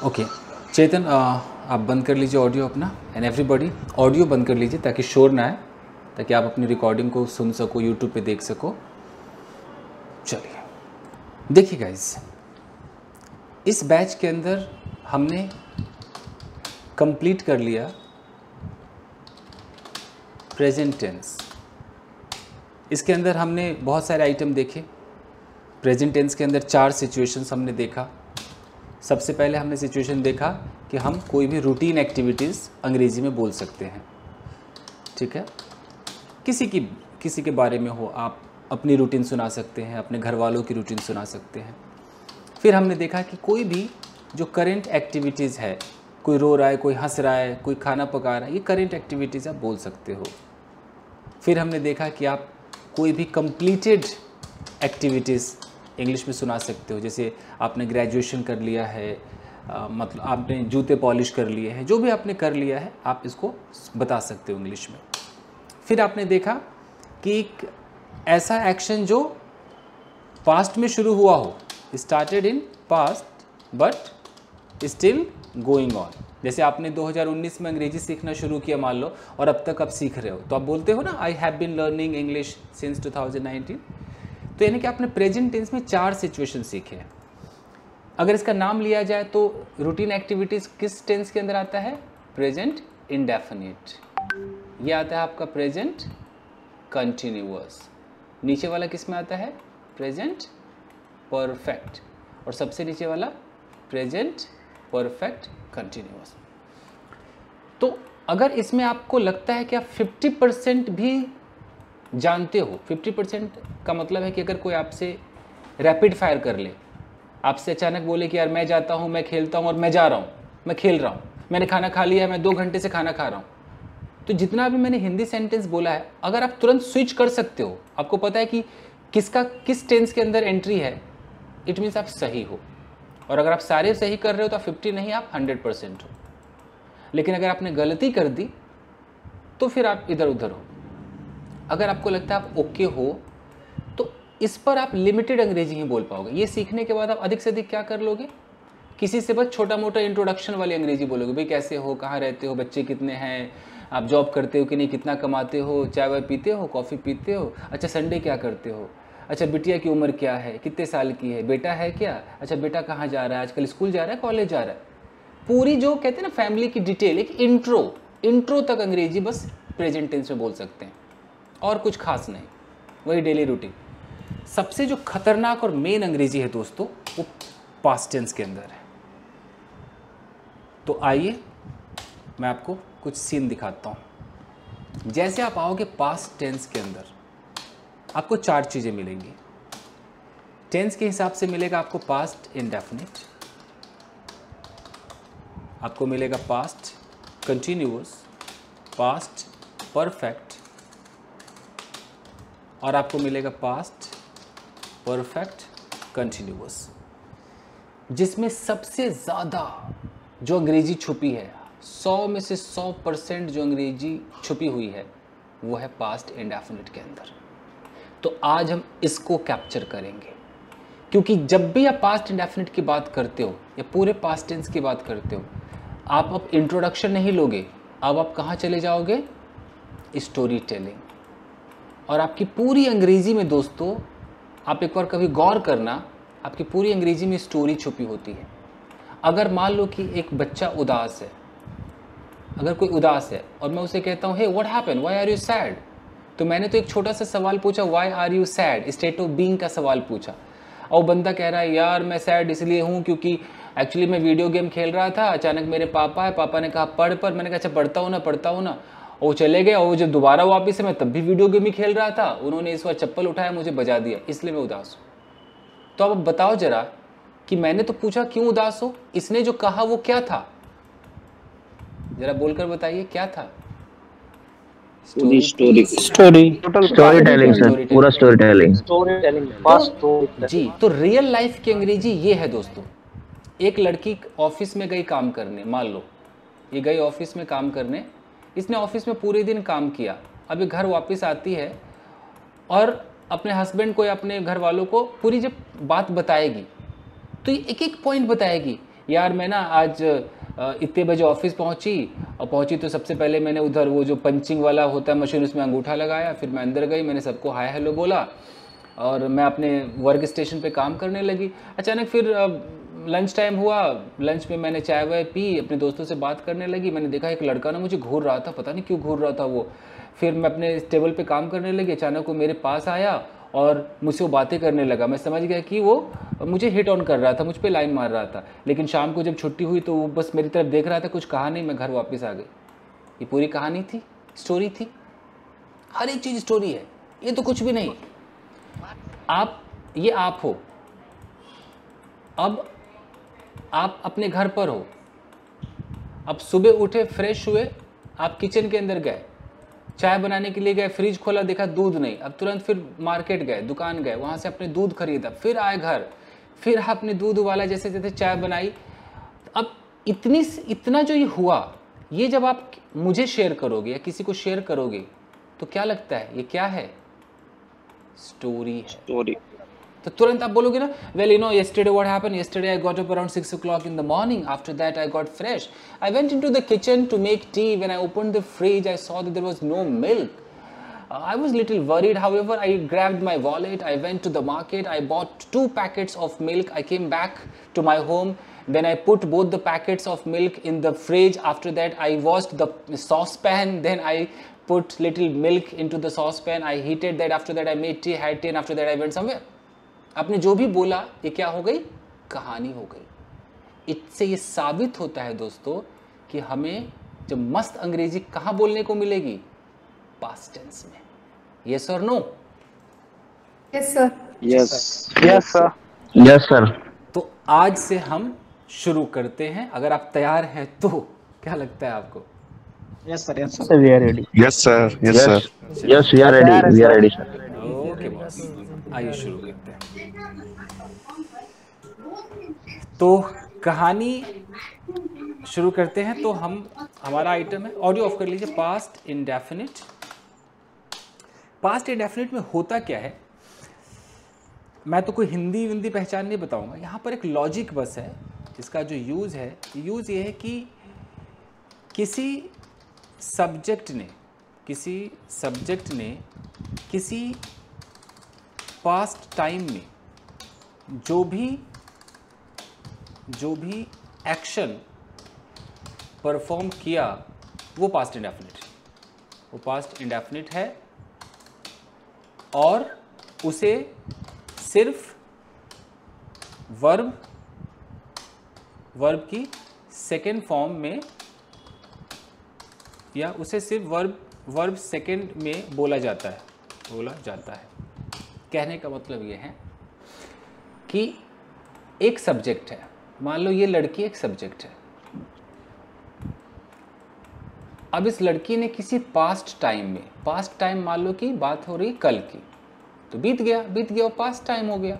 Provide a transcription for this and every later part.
Okay चेतन, आप बंद कर लीजिए ऑडियो अपना, एंड एवरीबॉडी ऑडियो बंद कर लीजिए ताकि शोर ना आए, ताकि आप अपनी रिकॉर्डिंग को सुन सको, यूट्यूब पे देख सको। चलिए देखिए गाइस, इस बैच के अंदर हमने कंप्लीट कर लिया प्रेजेंट टेंस। इसके अंदर हमने बहुत सारे आइटम देखे। प्रेजेंट टेंस के अंदर 4 सिचुएशंस हमने देखा। सबसे पहले हमने सिचुएशन देखा कि हम कोई भी रूटीन एक्टिविटीज़ अंग्रेज़ी में बोल सकते हैं, ठीक है। किसी के बारे में हो, आप अपनी रूटीन सुना सकते हैं, अपने घर वालों की रूटीन सुना सकते हैं। फिर हमने देखा कि कोई भी जो करेंट एक्टिविटीज़ है, कोई रो रहा है, कोई हंस रहा है, कोई खाना पका रहा है, ये करेंट एक्टिविटीज़ आप बोल सकते हो। फिर हमने देखा कि आप कोई भी कंप्लीटेड एक्टिविटीज़ इंग्लिश में सुना सकते हो, जैसे आपने ग्रेजुएशन कर लिया है, मतलब आपने जूते पॉलिश कर लिए हैं, जो भी आपने कर लिया है आप इसको बता सकते हो इंग्लिश में। फिर आपने देखा कि एक ऐसा एक्शन जो पास्ट में शुरू हुआ हो, started in past but still going on. जैसे आपने 2019 में अंग्रेजी सीखना शुरू किया मान लो, और अब तक आप सीख रहे हो, तो आप बोलते हो ना I have been learning English since 2019। तो यानी कि आपने प्रेजेंट टेंस में 4 सिचुएशन सीखे हैं। अगर इसका नाम लिया जाए तो रूटीन एक्टिविटीज़ किस टेंस के अंदर आता है? Present indefinite. ये आता है आपका प्रेजेंट कंटिन्यूअस। नीचे वाला किस में आता है? Present perfect. और सबसे नीचे वाला प्रेजेंट परफेक्ट कंटिन्यूअस। तो अगर इसमें आपको लगता है कि आप 50% भी जानते हो, 50% का मतलब है कि अगर कोई आपसे रैपिड फायर कर ले, आपसे अचानक बोले कि यार मैं जाता हूँ, मैं खेलता हूँ और मैं जा रहा हूँ, मैं खेल रहा हूँ, मैंने खाना खा लिया है, मैं 2 घंटे से खाना खा रहा हूँ, तो जितना भी मैंने हिंदी सेंटेंस बोला है, अगर आप तुरंत स्विच कर सकते हो, आपको पता है कि किस टेंस के अंदर एंट्री है, इट मीन्स आप सही हो। और अगर आप सारे सही कर रहे हो तो आप 50 नहीं, आप 100% हो। लेकिन अगर आपने गलती कर दी तो फिर आप इधर उधर हो। अगर आपको लगता है आप ओके हो तो इस पर आप लिमिटेड अंग्रेजी ही बोल पाओगे। ये सीखने के बाद आप अधिक से अधिक क्या कर लोगे? किसी से बस छोटा मोटा इंट्रोडक्शन वाली अंग्रेजी बोलोगे, भाई कैसे हो, कहाँ रहते हो, बच्चे कितने हैं, आप जॉब करते हो कि नहीं, कितना कमाते हो, चाय वाय पीते हो, कॉफ़ी पीते हो, अच्छा संडे क्या करते हो, अच्छा बिटिया की उम्र क्या है, कितने साल की है, बेटा है क्या, अच्छा बेटा कहाँ जा रहा है, आजकल स्कूल जा रहा है, कॉलेज जा रहा है, पूरी जो कहते हैं ना फैमिली की डिटेल, एक इंट्रो तक अंग्रेजी बस प्रेजेंट टेंस में बोल सकते हैं, और कुछ खास नहीं, वही डेली रूटीन। सबसे जो खतरनाक और मेन अंग्रेजी है दोस्तों, वो पास्ट टेंस के अंदर है। तो आइए मैं आपको कुछ सीन दिखाता हूँ। जैसे आप आओगे पास्ट टेंस के अंदर, आपको 4 चीज़ें मिलेंगी। टेंस के हिसाब से मिलेगा आपको पास्ट इंडेफिनिट, आपको मिलेगा पास्ट कंटिन्यूअस, पास्ट परफेक्ट, और आपको मिलेगा पास्ट परफेक्ट कंटिन्यूअस। जिसमें सबसे ज़्यादा जो अंग्रेजी छुपी है, 100 में से 100% जो अंग्रेजी छुपी हुई है, वो है पास्ट इंडेफिनिट के अंदर। तो आज हम इसको कैप्चर करेंगे, क्योंकि जब भी आप पास्ट इंडेफिनिट की बात करते हो या पूरे पास्ट टेंस की बात करते हो, आप अब इंट्रोडक्शन नहीं लोगे, अब आप कहाँ चले जाओगे? Story telling. और आपकी पूरी अंग्रेजी में दोस्तों, आप एक बार कभी गौर करना, आपकी पूरी अंग्रेजी में स्टोरी छुपी होती है। अगर मान लो कि एक बच्चा उदास है, अगर कोई उदास है और मैं उसे कहता हूँ hey what happened, why are you sad, तो मैंने तो एक छोटा सा सवाल पूछा, why are you sad, state of being का सवाल पूछा, और बंदा कह रहा है यार मैं सैड इसलिए हूँ क्योंकि एक्चुअली मैं वीडियो गेम खेल रहा था, अचानक मेरे पापा ने कहा पढ़, मैंने कहा अच्छा पढ़ता हूँ ना, और चले गए, और जब दोबारा वापस है मैं तब भी वीडियो गेम ही खेल रहा था, उन्होंने इस बार चप्पल उठाया मुझे बजा दिया, इसलिए मैं उदास हूँ। तो अब बताओ जरा कि मैंने तो पूछा क्यों उदास हो, इसने जो कहा वो क्या था, जरा बोलकर बताइए क्या था? स्टोरी टेलिंग सर, पूरा स्टोरी टेलिंग जी। तो रियल लाइफ की अंग्रेजी ये है दोस्तों। एक लड़की ऑफिस में गई काम करने, मान लो ये गई ऑफिस में काम करने, इसने ऑफिस में पूरे दिन काम किया, अभी घर वापस आती है और अपने हस्बैंड को या अपने घर वालों को पूरी जब बात बताएगी तो ये एक एक पॉइंट बताएगी, यार मैं ना आज इतने बजे ऑफिस पहुंची तो सबसे पहले मैंने उधर वो जो पंचिंग वाला होता है मशीन, उसमें अंगूठा लगाया, फिर मैं अंदर गई, मैंने सबको हाय हेलो बोला और मैं अपने वर्क स्टेशन पे काम करने लगी। अचानक फिर लंच टाइम हुआ, लंच में मैंने चाय वाय पी, अपने दोस्तों से बात करने लगी। मैंने देखा एक लड़का ना मुझे घूर रहा था, पता नहीं क्यों घूर रहा था वो। फिर मैं अपने टेबल पे काम करने लगी, अचानक वो मेरे पास आया और मुझसे वो बातें करने लगा। मैं समझ गया कि वो मुझे हिट ऑन कर रहा था, मुझ पर लाइन मार रहा था। लेकिन शाम को जब छुट्टी हुई तो वो बस मेरी तरफ देख रहा था, कुछ कहा नहीं, मैं घर वापस आ गई। ये पूरी कहानी थी, स्टोरी थी। हर एक चीज़ स्टोरी है, ये तो कुछ भी नहीं। ये आप हो। अब आप अपने घर पर हो, अब सुबह उठे, फ्रेश हुए, आप किचन के अंदर गए, चाय बनाने के लिए गए, फ्रिज खोला, देखा दूध नहीं, अब तुरंत फिर मार्केट गए, दुकान गए, वहाँ से अपने दूध खरीदा, फिर आए घर, फिर आपने दूध उबाला, जैसे जैसे चाय बनाई। अब इतना जो ये हुआ, ये जब आप मुझे शेयर करोगे या किसी को शेयर करोगे तो क्या लगता है, ये क्या है? स्टोरी है। तो तुरंत आप बोलोगे ना, well you know yesterday what happened, yesterday I got up around 6 o'clock in the morning, after that I got fresh, I went into the kitchen to make tea, when I opened the fridge I saw that there was no milk. I was little worried, however I grabbed my wallet, I went to the market, I bought 2 packets of milk, I came back to my home, then I put both the packets of milk in the fridge, after that I washed the saucepan, then I put little milk into the saucepan, I heated that, after that I made tea, had tea, and after that I went somewhere. आपने जो भी बोला ये क्या हो गई? कहानी हो गई। इससे ये साबित होता है दोस्तों कि हमें जब मस्त अंग्रेजी कहाँ बोलने को मिलेगी? पास्ट टेंस में। यस और no? Yes sir. Yes sir. Yes sir. तो आज से हम शुरू करते हैं, अगर आप तैयार हैं तो। क्या लगता है आपको? Yes sir. Yes sir, we are ready. Yes sir. Yes sir. Yes we are ready, we are ready sir. Okay boss, आइए शुरू करते हैं। तो कहानी शुरू करते हैं। तो हमारा आइटम है, ऑडियो ऑफ कर लीजिए, पास्ट इंडेफिनिट। पास्ट इंडेफिनिट में होता क्या है, मैं तो कोई हिंदी पहचान नहीं बताऊंगा, यहाँ पर एक लॉजिक बस है। इसका जो यूज़ ये है कि किसी सब्जेक्ट ने किसी पास्ट टाइम में जो भी एक्शन परफॉर्म किया वो पास्ट इंडेफिनिट है, और उसे सिर्फ वर्ब की सेकेंड फॉर्म में, या उसे सिर्फ वर्ब सेकेंड में बोला जाता है। कहने का मतलब ये है कि एक सब्जेक्ट है, मान लो ये लड़की एक सब्जेक्ट है। अब इस लड़की ने किसी पास्ट टाइम मान लो कि बात हो रही कल की, तो बीत गया वो पास्ट टाइम हो गया।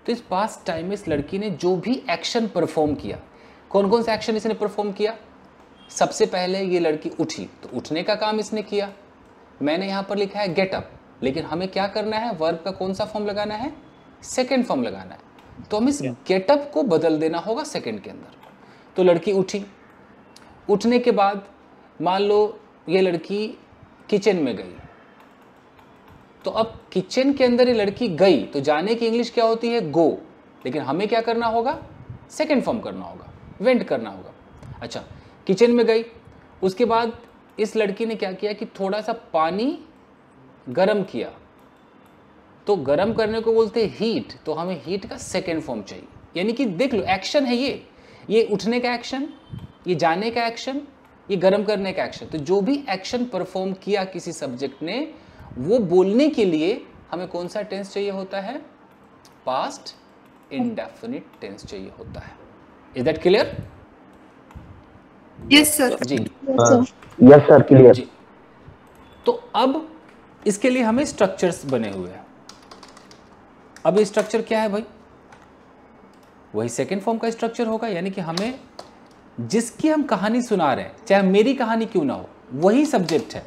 तो इस पास्ट टाइम में इस लड़की ने जो भी एक्शन परफॉर्म किया, कौन कौन सा एक्शन इसने परफॉर्म किया? सबसे पहले ये लड़की उठी, तो उठने का काम इसने किया। मैंने यहाँ पर लिखा है गेट अप, लेकिन हमें क्या करना है? वर्ब का कौन सा फॉर्म लगाना है? सेकेंड फॉर्म लगाना है। तो हम इस गेटअप को बदल देना होगा सेकेंड के अंदर। तो लड़की उठी, उठने के बाद मान लो ये लड़की किचन में गई, तो अब किचन के अंदर ये लड़की गई, तो जाने की इंग्लिश क्या होती है? गो। लेकिन हमें क्या करना होगा? सेकेंड फॉर्म करना होगा, वेंट करना होगा। अच्छा, किचन में गई, उसके बाद इस लड़की ने क्या किया कि थोड़ा सा पानी गरम किया, तो गरम करने को बोलते हैं हीट, तो हमें हीट का सेकेंड फॉर्म चाहिए। यानी कि देख लो, एक्शन है ये उठने का एक्शन, ये जाने का एक्शन, ये गरम करने का एक्शन। तो जो भी एक्शन परफॉर्म किया किसी सब्जेक्ट ने, वो बोलने के लिए हमें कौन सा टेंस चाहिए होता है? पास्ट इंडेफिनिट टेंस चाहिए होता है। Is that clear? Yes sir. जी यस सर, क्लियर जी। तो अब इसके लिए हमें स्ट्रक्चर्स बने हुए हैं। अब ये स्ट्रक्चर क्या है भाई? वही सेकेंड फॉर्म का स्ट्रक्चर होगा। यानी कि हमें जिसकी हम कहानी सुना रहे हैं, चाहे मेरी कहानी क्यों ना हो, वही सब्जेक्ट है,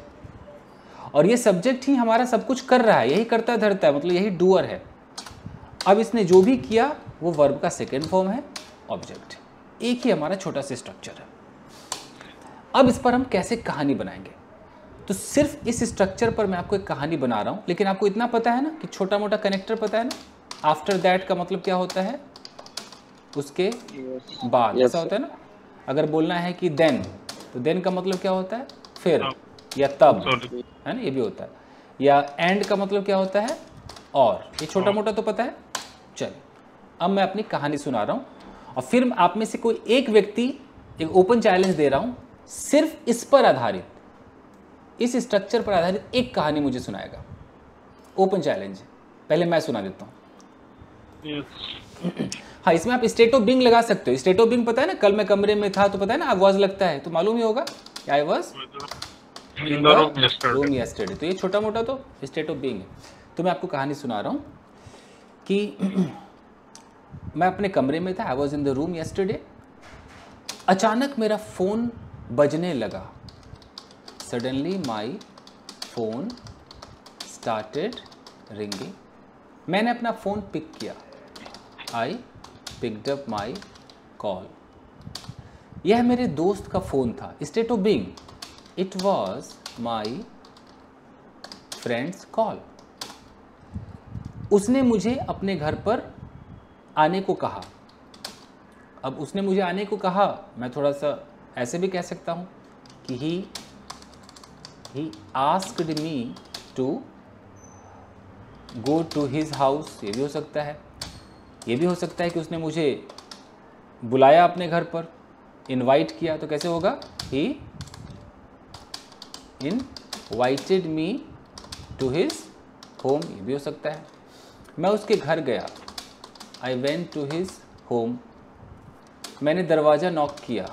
और ये सब्जेक्ट ही हमारा सब कुछ कर रहा है, यही करता धरता है, मतलब यही डूअर है। अब इसने जो भी किया वो वर्ब का सेकेंड फॉर्म है, ऑब्जेक्ट। एक ही हमारा छोटा सा स्ट्रक्चर है। अब इस पर हम कैसे कहानी बनाएंगे, तो सिर्फ इस स्ट्रक्चर पर मैं आपको एक कहानी बना रहा हूँ, लेकिन आपको इतना पता है ना कि छोटा मोटा कनेक्टर पता है ना। आफ्टर दैट का मतलब क्या होता है, उसके बाद, ऐसा होता है ना। अगर बोलना है कि देन, तो देन का मतलब क्या होता है, फिर या तब, है ना, ये भी होता है। या एंड का मतलब क्या होता है, और। ये छोटा मोटा तो पता है। चलिए अब मैं अपनी कहानी सुना रहा हूँ, और फिर आप में से कोई एक व्यक्ति, एक ओपन चैलेंज दे रहा हूँ, सिर्फ इस पर आधारित, इस स्ट्रक्चर पर आधारित एक कहानी मुझे सुनाएगा। Open challenge. पहले मैं सुना देता हूँ। हाँ, इसमें आप स्टेट ऑफ बीइंग लगा सकते हो। स्टेट ऑफ बीइंग पता है ना, कल मैं कमरे में था, तो पता है ना, आई वाज लगता है, तो मालूम ही होगा I was in the room yesterday. तो ये छोटा मोटा तो स्टेट ऑफ बीइंग है। तो मैं आपको कहानी सुना रहा हूँ कि मैं अपने कमरे में था, I was in the room yesterday. अचानक मेरा फ़ोन बजने लगा। Suddenly my phone started ringing. मैंने अपना फ़ोन पिक किया। I picked up my call. यह मेरे दोस्त का फ़ोन था। State of being, it was my friends call. उसने मुझे अपने घर पर आने को कहा। अब उसने मुझे आने को कहा, मैं थोड़ा सा ऐसे भी कह सकता हूँ कि he asked me to go to his house. ये भी हो सकता है। ये भी हो सकता है कि उसने मुझे बुलाया अपने घर पर, इनवाइट किया। तो कैसे होगा, he invited me to his home. ये भी हो सकता है। मैं उसके घर गया। I went to his home. मैंने दरवाज़ा नॉक किया।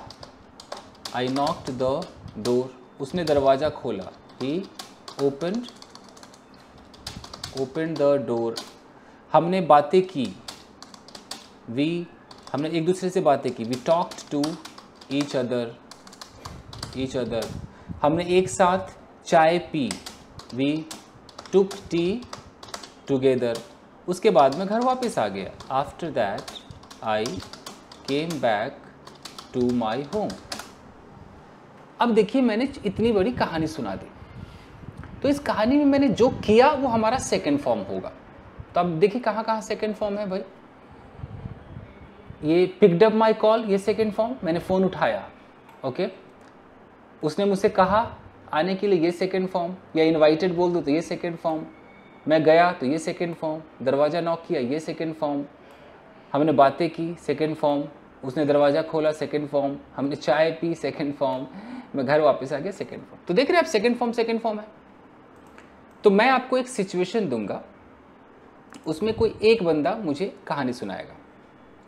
I knocked the door. उसने दरवाज़ा खोला। He opened the door. हमने बातें की। हमने एक दूसरे से बातें की। We talked to each other. हमने एक साथ चाय पी। We took tea together. उसके बाद मैं घर वापस आ गया। After that I came back to my home. अब देखिए, मैंने इतनी बड़ी कहानी सुना दी, तो इस कहानी में मैंने जो किया वो हमारा सेकंड फॉर्म होगा। तो अब देखिए कहाँ कहाँ सेकंड फॉर्म है भाई। ये पिक्ड अप माई कॉल, ये सेकंड फॉर्म, मैंने फ़ोन उठाया। ओके, उसने मुझसे कहा आने के लिए, ये सेकंड फॉर्म। या इनवाइटेड बोल दो तो ये सेकंड फॉर्म। मैं गया तो ये सेकंड फॉर्म। दरवाज़ा नॉक किया, ये सेकंड फॉर्म। हमने बातें की, सेकंड फॉर्म। उसने दरवाज़ा खोला, सेकंड फॉर्म। हमने चाय पी, सेकंड फॉर्म। मैं घर वापस आ गया, सेकंड फॉर्म। तो देख रहे हैं आप, सेकंड फॉर्म है। तो मैं आपको एक सिचुएशन दूंगा, उसमें कोई एक बंदा मुझे कहानी सुनाएगा।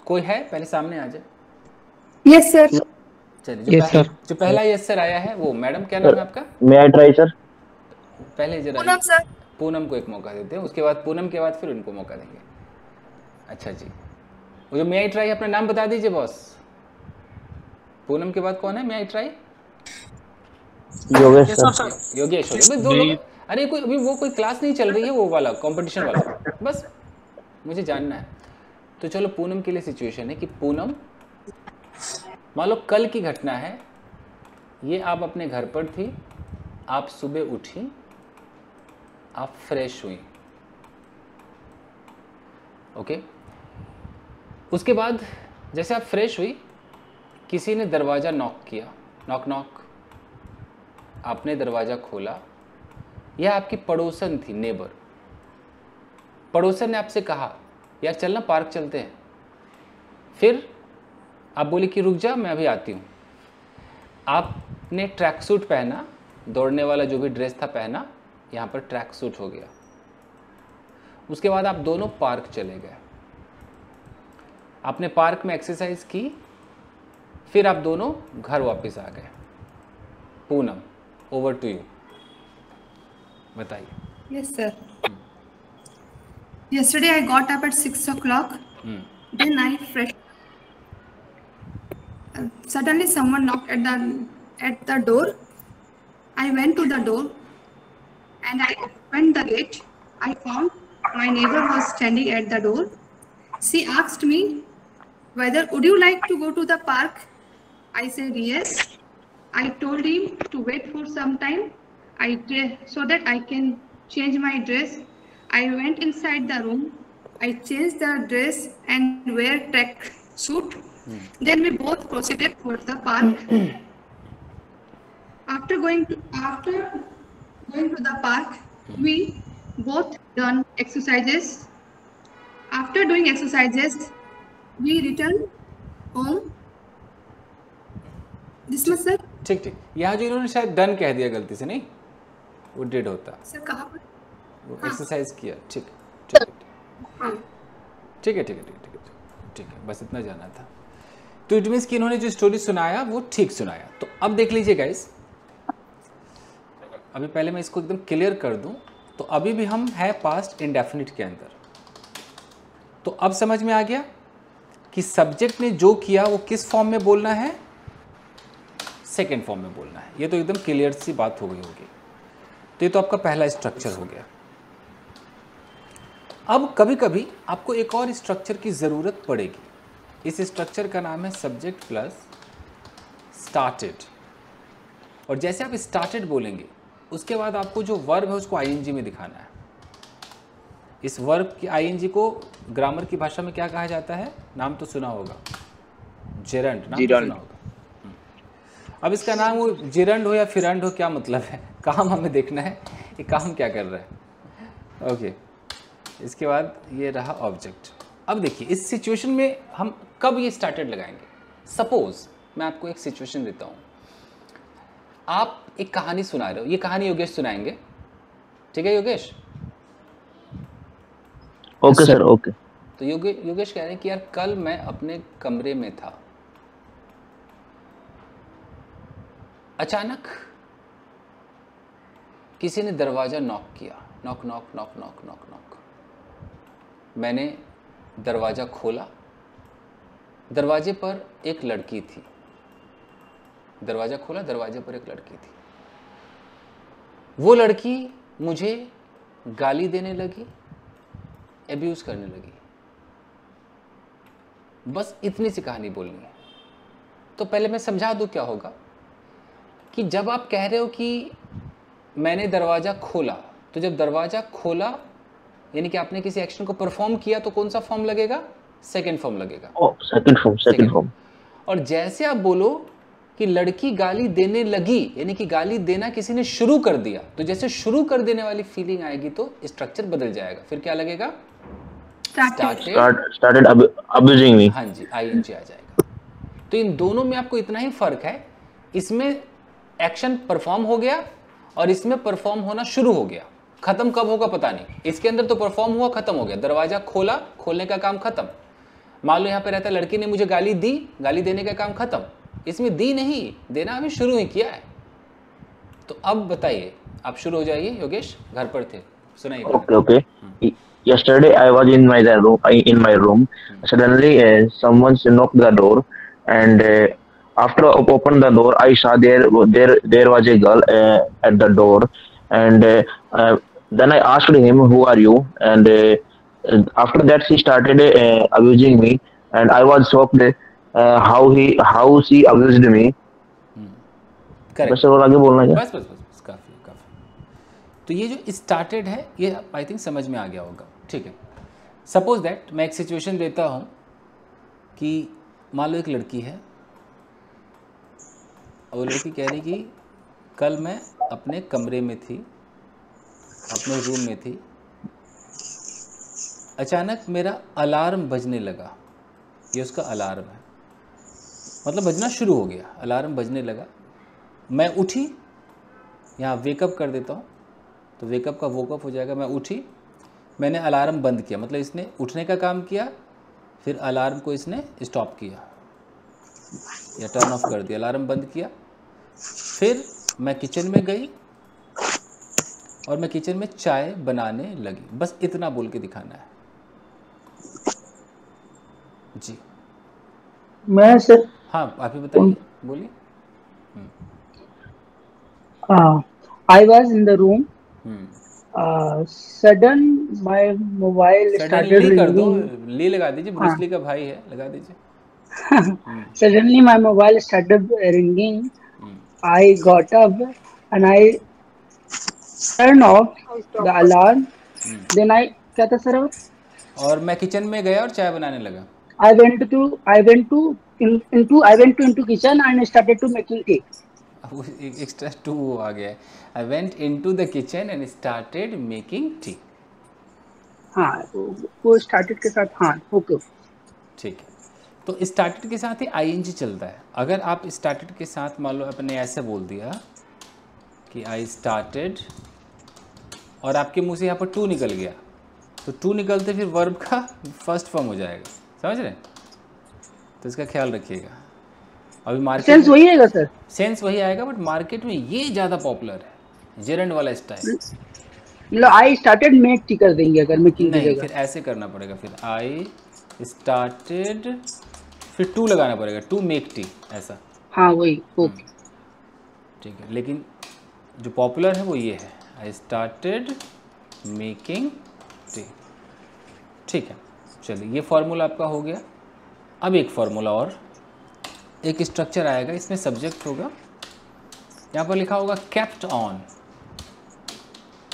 कोई है, पहले सामने आ जाए। Yes sir. चलिए, जो पहला यस सर आया है वो, मैडम क्या नाम है आपका? मे आई ट्राई सर? पहले जरा पूनम सर। पूनम को एक मौका देते हैं, उसके बाद पूनम के बाद फिर उनको मौका देंगे। अच्छा जी, वो जो मे आई ट्राई, अपना नाम बता दीजिए बॉस। पूनम के बाद कौन है? May I try? Yogesh sir. Yogesh. दो लोग। अरे कोई अभी वो कोई क्लास नहीं चल रही है, वो वाला कंपटीशन वाला, बस मुझे जानना है। तो चलो, पूनम के लिए सिचुएशन है कि पूनम, मान लो कल की घटना है ये। आप अपने घर पर थी, आप सुबह उठी, आप फ्रेश हुई। ओके, उसके बाद जैसे आप फ्रेश हुई, किसी ने दरवाज़ा नॉक किया। Knock knock. आपने दरवाज़ा खोला। यह आपकी पड़ोसन थी, नेबर। पड़ोसन ने आपसे कहा यार चलना पार्क चलते हैं। फिर आप बोले कि रुक जा, मैं अभी आती हूँ। आपने ट्रैक सूट पहना, दौड़ने वाला जो भी ड्रेस था पहना, यहाँ पर ट्रैक सूट हो गया। उसके बाद आप दोनों पार्क चले गए। आपने पार्क में एक्सरसाइज की, फिर आप दोनों घर वापस आ गए। पूनम, ओवर टू यू, बताइए। Yes sir. Yesterday I got up at 6 o'clock. Then I fresh. Suddenly someone knocked at the door. I went to the door and I opened the gate. I found my neighbor was standing at the door. She asked me, whether would you like to go to the park? I said yes. I told him to wait for some time. So that I can change my dress. I went inside the room. I changed the dress and wear track suit. Then we both proceeded towards the park. After going to the park, we both done exercises. After doing exercises, we returned home. This was sir. ठीक ठीक, यहाँ जो इन्होंने शायद done कह दिया गलती से, नहीं वो डिड होता, सर कहाँ पर? वो एक्सरसाइज किया। ठीक ठीक हाँ। ठीक है ठीक है ठीक है ठीक है ठीक है, बस इतना जाना था। तो इट मीन्स कि इन्होंने जो स्टोरी सुनाया वो ठीक सुनाया। तो अब देख लीजिए गाइस, अभी पहले मैं इसको एकदम क्लियर कर दूं, तो अभी भी हम है पास्ट इंडेफिनिट के अंदर। तो अब समझ में आ गया कि सब्जेक्ट ने जो किया वो किस फॉर्म में बोलना है, सेकेंड फॉर्म में बोलना है। ये तो एकदम क्लियर सी बात हो गई होगी। तो ये तो आपका पहला स्ट्रक्चर हो गया। अब कभी कभी आपको एक और स्ट्रक्चर की ज़रूरत पड़ेगी। इस स्ट्रक्चर का नाम है सब्जेक्ट प्लस स्टार्टेड। और जैसे आप स्टार्टेड बोलेंगे उसके बाद आपको जो वर्ब है उसको आईएनजी में दिखाना है। इस वर्ब की आईएनजी को ग्रामर की भाषा में क्या कहा जाता है? नाम तो सुना होगा, जेरंड। नाम तो सुना होगा। अब इसका नाम वो जेरंड हो या फिरंड हो, क्या मतलब है? काम हमें देखना है ये काम क्या कर रहा है। ओके, इसके बाद ये रहा ऑब्जेक्ट। अब देखिए इस सिचुएशन में हम कब ये स्टार्टेड लगाएंगे। सपोज मैं आपको एक सिचुएशन देता हूँ, आप एक कहानी सुना रहे हो। ये कहानी योगेश सुनाएंगे, ठीक है योगेश? Okay sir, okay. तो योगेश कह रहे हैं कि यार कल मैं अपने कमरे में था, अचानक किसी ने दरवाजा नॉक किया। Knock knock knock knock knock knock. मैंने दरवाजा खोला, दरवाजे पर एक लड़की थी। दरवाजा खोला, दरवाजे पर एक लड़की थी। वो लड़की मुझे गाली देने लगी, एब्यूज करने लगी। बस इतनी सी कहानी बोलनी है। तो पहले मैं समझा दूं क्या होगा कि जब आप कह रहे हो कि मैंने दरवाजा खोला, तो जब दरवाजा खोला यानी कि आपने किसी एक्शन को परफॉर्म किया, तो कौन सा फॉर्म लगेगा? सेकंड फॉर्म लगेगा। Second form. और जैसे आप बोलो कि लड़की गाली देने लगी, यानी कि गाली देना किसी ने शुरू कर दिया, तो जैसे शुरू कर देने वाली फीलिंग आएगी तो स्ट्रक्चर बदल जाएगा। फिर क्या लगेगा? Started abusing me. हाँ जी, आईएनजी आ जाएगा। तो इन दोनों में आपको इतना ही फर्क है, इसमें एक्शन परफॉर्म हो गया और इसमें परफॉर्म होना शुरू हो गया। खत्म कब होगा पता नहीं। इसके अंदर तो परफॉर्म हुआ, खत्म हो गया। दरवाजा खोला, खोलने का काम खत्म। मान लो यहाँ पे रहता है लड़की ने मुझे गाली दी, गाली देने का काम खत्म। इसमें दी नहीं, देना अभी शुरू ही किया है। तो अब बताइए, आप शुरू हो जाइए। योगेश घर पर थे, सुनाइए। Okay. Yesterday I was in my room. Suddenly someone knocked the door, and after I opened the door, I saw there was a girl at the door, and then I asked him, "Who are you?" And after that, she started abusing me, and I was shocked how she abused me. Correct. बस और आगे बोलना क्या? बस काफी काफी। तो ये जो स्टार्टेड है ये आई थिंक समझ में आ गया होगा, ठीक है। सपोज दैट मैं एक सिचुएशन देता हूँ कि मान लो एक लड़की है और वो लड़की कह रही कि कल मैं अपने कमरे में थी, अपने रूम में थी, अचानक मेरा अलार्म बजने लगा। ये उसका अलार्म है, मतलब बजना शुरू हो गया, अलार्म बजने लगा। मैं उठी, यहाँ वेकअप कर देता हूँ तो वेकअप का वोकअप हो जाएगा। मैं उठी, मैंने अलार्म बंद किया, मतलब इसने उठने का काम किया, फिर अलार्म को इसने स्टॉप किया या टर्न ऑफ कर दिया, अलार्म बंद किया। फिर मैं किचन में गई और मैं किचन में चाय बनाने लगी। बस इतना बोल के दिखाना है जी। मैं सर, हाँ आप ही बताइए, बोलिए। I was in the room. Sudden my mobile started ली कर दो, ringing. ली लगा दीजिए, ब्रूस ली का भाई है, लगा दीजिए। Suddenly my mobile started ringing. I got up and I turned off the alarm. Then I क्या था सर? और मैं किचन में गया और चाय बनाने लगा. I went to into kitchen and started to making tea. अब एक्स्ट्रा टू आ गया है. I went into the kitchen and started making tea. हाँ, वो स्टार्टेड के साथ हाँ ओके. ठीक है. तो स्टार्टेड के साथ ही आईएनजी चलता है. अगर आप स्टार्टेड के साथ मान लो आपने ऐसे बोल दिया कि आई स्टार्टेड और आपके मुंह से यहाँ पर टू निकल गया, तो टू निकलते फिर वर्ब का फर्स्ट फॉर्म हो जाएगा. समझ रहे हैं? तो इसका ख्याल रखिएगा. अभी मार्केट सेंस वही आएगा सर. सेंस वही आएगा, बट मार्केट में ये ज़्यादा पॉपुलर है, जेरंड वाला स्टाइल. मतलब आई स्टार्टेड मेक टी कर देंगे अगर मेकिंग की नहीं, जगह. फिर ऐसे करना पड़ेगा. फिर आई स्टार्टेड फिर टू लगाना पड़ेगा, टू मेक टी ऐसा. हाँ वही ओके. ठीक है. लेकिन जो पॉपुलर है वो ये है, आई स्टार्टेड मेकिंग टी. ठीक है. चलिए, ये फार्मूला आपका हो गया. अब एक फार्मूला और, एक स्ट्रक्चर आएगा, इसमें सब्जेक्ट होगा, यहाँ पर लिखा होगा केप्ट ऑन,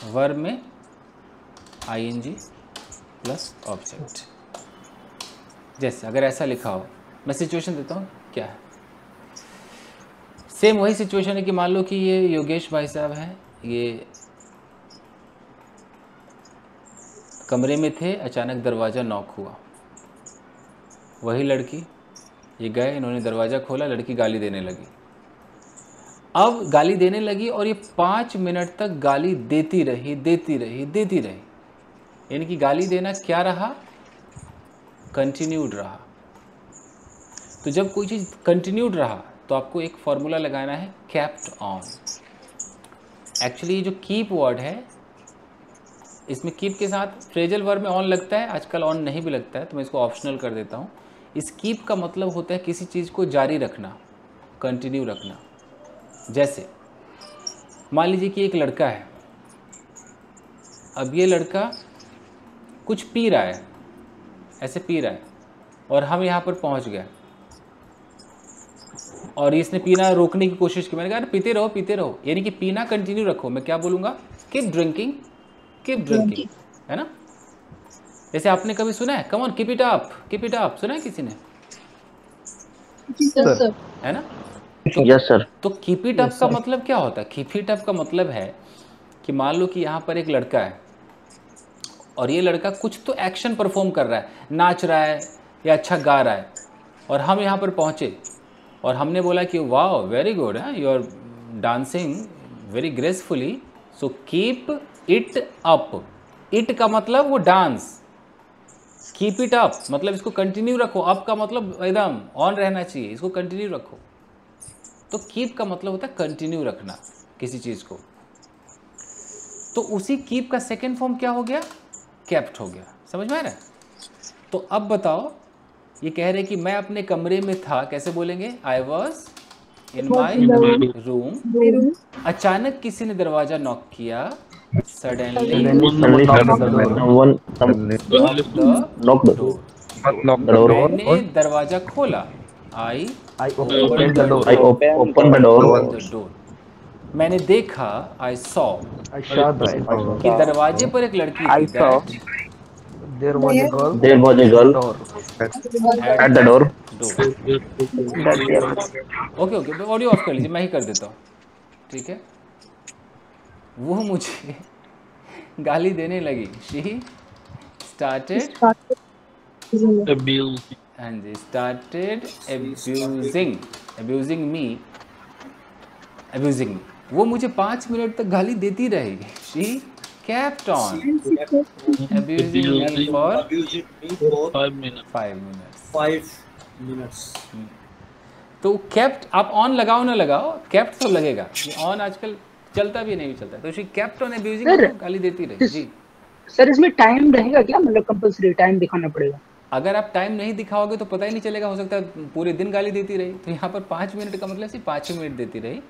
वर्ब में आईएनजी प्लस ऑब्जेक्ट. जैसे अगर ऐसा लिखा हो, मैं सिचुएशन देता हूँ क्या है. सेम वही सिचुएशन है कि मान लो कि ये योगेश भाई साहब हैं, ये कमरे में थे, अचानक दरवाज़ा नॉक हुआ. वही लड़की, ये गए, इन्होंने दरवाज़ा खोला, लड़की गाली देने लगी. अब गाली देने लगी और ये 5 मिनट तक गाली देती रही. यानी कि गाली देना क्या रहा? कंटिन्यूड रहा. तो जब कोई चीज़ कंटिन्यूड रहा तो आपको एक फॉर्मूला लगाना है, केप्ट ऑन. एक्चुअली ये जो कीप वर्ड है, इसमें कीप के साथ फ्रेजल वर्ब में ऑन लगता है, आजकल ऑन नहीं भी लगता है, तो मैं इसको ऑप्शनल कर देता हूँ. इस कीप का मतलब होता है किसी चीज़ को जारी रखना, कंटिन्यू रखना. जैसे मान लीजिए कि एक लड़का है, अब ये लड़का कुछ पी रहा है, ऐसे पी रहा है, और हम यहाँ पर पहुँच गए और इसने पीना रोकने की कोशिश की. मैंने कहा पीते रहो, यानी कि पीना कंटिन्यू रखो. मैं क्या बोलूँगा? कीप ड्रिंकिंग, है ना. जैसे आपने कभी सुना है, come on keep it up, सुना है किसी ने? है ना. Yes sir. तो कीप इट अप का मतलब क्या होता है? कीप इट अप का मतलब है कि मान लो कि यहाँ पर एक लड़का है और ये लड़का कुछ तो एक्शन परफॉर्म कर रहा है, नाच रहा है या अच्छा गा रहा है, और हम यहाँ पर पहुँचे और हमने बोला कि वाह very good, hey you are dancing very gracefully, so keep it up. It का मतलब वो डांस, कीप इट अप मतलब इसको कंटिन्यू रखो. अप का मतलब एकदम ऑन रहना चाहिए, इसको कंटिन्यू रखो. तो कीप का मतलब होता है कंटिन्यू रखना किसी चीज़ को. तो उसी कीप का सेकेंड फॉर्म क्या हो गया? केप्ट हो गया. समझ में आ रहा है? तो अब बताओ, ये कह रहे कि मैं अपने कमरे में था, कैसे बोलेंगे? I was in my room. अचानक किसी ने दरवाजा नॉक किया. सडनली मैंने दरवाजा खोला. I open the door. मैंने देखा, आई सॉ, कि दरवाजे पर एक लड़की थी. There was a girl at the door. Okay, audio of कर लीजिए, मैं ही कर देता हूँ. ठीक है. वो मुझे गाली देने लगी. She started abusing me. वो मुझे 5 मिनट तक गाली देती रही. She kept on abusing me for 5 minutes. तो kept, आप ऑन लगाओ ना लगाओ, kept तो लगेगा. ये ऑन आजकल चलता भी नहीं चलता. तो she kept on abusing me, गाली देती रही. जी सर, इसमें टाइम रहेगा क्या? मतलब कंपल्सरी टाइम दिखाना पड़ेगा? अगर आप टाइम नहीं दिखाओगे तो पता ही नहीं चलेगा. हो सकता है पूरे दिन गाली देती रही. तो यहाँ पर 5 मिनट का मतलब सिर्फ 5 ही मिनट देती रही.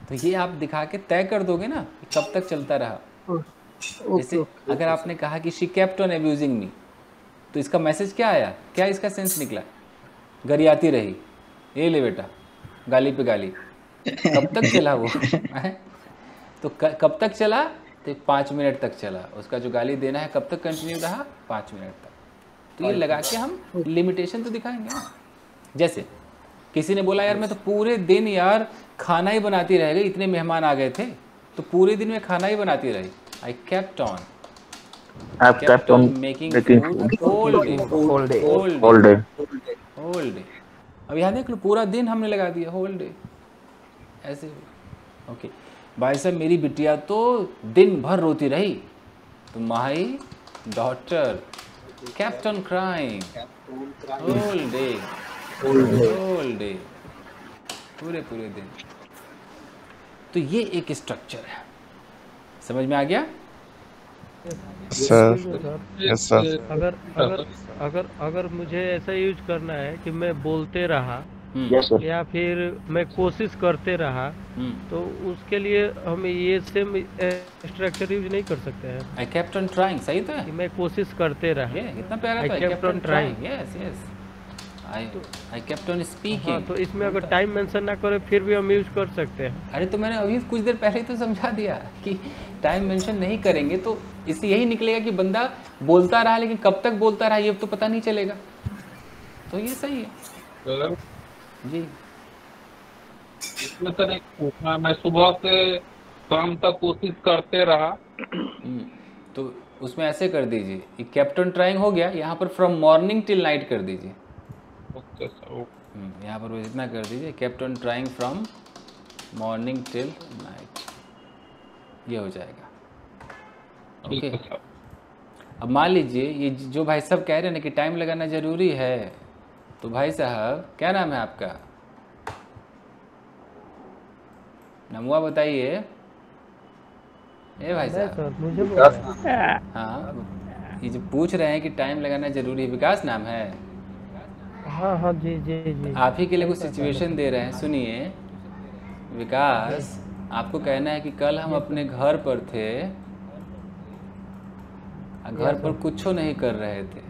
तो ये आप दिखा के तय कर दोगे ना कब तक चलता रहा. जैसे अगर आपने कहा कि she kept on abusing me, तो इसका मैसेज क्या आया? क्या इसका सेंस निकला? गरियाती रही, ये ले बेटा गाली पे गाली। कब तक चला वो हैं? तो कब तक चला? तो 5 मिनट तक चला। उसका जो गाली देना है कब तक कंटिन्यू रहा? 5 मिनट तक। तो ये लगा के हम लिमिटेशन तो दिखाएंगे ना। जैसे किसी ने बोला यार मैं तो पूरे दिन यार खाना ही बनाती रह गई, इतने मेहमान आ गए थे तो पूरे दिन में खाना ही बनाती रही। I kept on making food whole day. अब यहाँ देख लो पूरा दिन हमने लगा दिया, होल डे ऐसे। ओके भाई साहब मेरी बिटिया तो दिन भर रोती रही, तो my daughter kept on crying whole day पूरे दिन। तो ये एक स्ट्रक्चर है, समझ में आ गया? Sir yes sir. अगर मुझे ऐसा यूज करना है कि मैं बोलते रहा या फिर मैं कोशिश करते रहा, तो उसके लिए हम ये सेम स्ट्रक्चर यूज नहीं कर सकते हैं? I kept on trying, सही तो है कि मैं कोशिश करते रहा। इतना प्यारा था। I kept on trying, yes I kept on speaking। हाँ, तो इसमें अगर टाइम मेंशन ना करे फिर भी हम यूज कर सकते हैं। अरे तो मैंने अभी कुछ देर पहले ही तो समझा दिया कि टाइम मेंशन नहीं करेंगे तो इससे यही निकलेगा कि बंदा बोलता रहा, लेकिन कब तक बोलता रहा ये तो पता नहीं चलेगा। तो ये सही है जी। इसमें सर एक मैं सुबह से शाम तक कोशिश करते रहा, तो उसमें ऐसे कर दीजिए, ये केप्ट ऑन ट्राइंग हो गया, यहाँ पर फ्रॉम मॉर्निंग टिल नाइट कर दीजिए। Okay sir. यहाँ पर बस इतना कर दीजिए, kept on trying from morning till night, ये हो जाएगा। ओके अब मान लीजिए ये जो भाई साहब कह रहे हैं ना कि टाइम लगाना जरूरी है, तो भाई साहब क्या नाम है आपका? नमुआ बताइए। ए भाई साहब हाँ, ये जो पूछ रहे हैं कि टाइम लगाना जरूरी है, विकास नाम है? हाँ जी जी जी। आप ही के लिए कुछ सिचुएशन दे रहे हैं, सुनिए। विकास आपको कहना है कि कल हम अपने घर पर थे, घर पर कुछ नहीं कर रहे थे,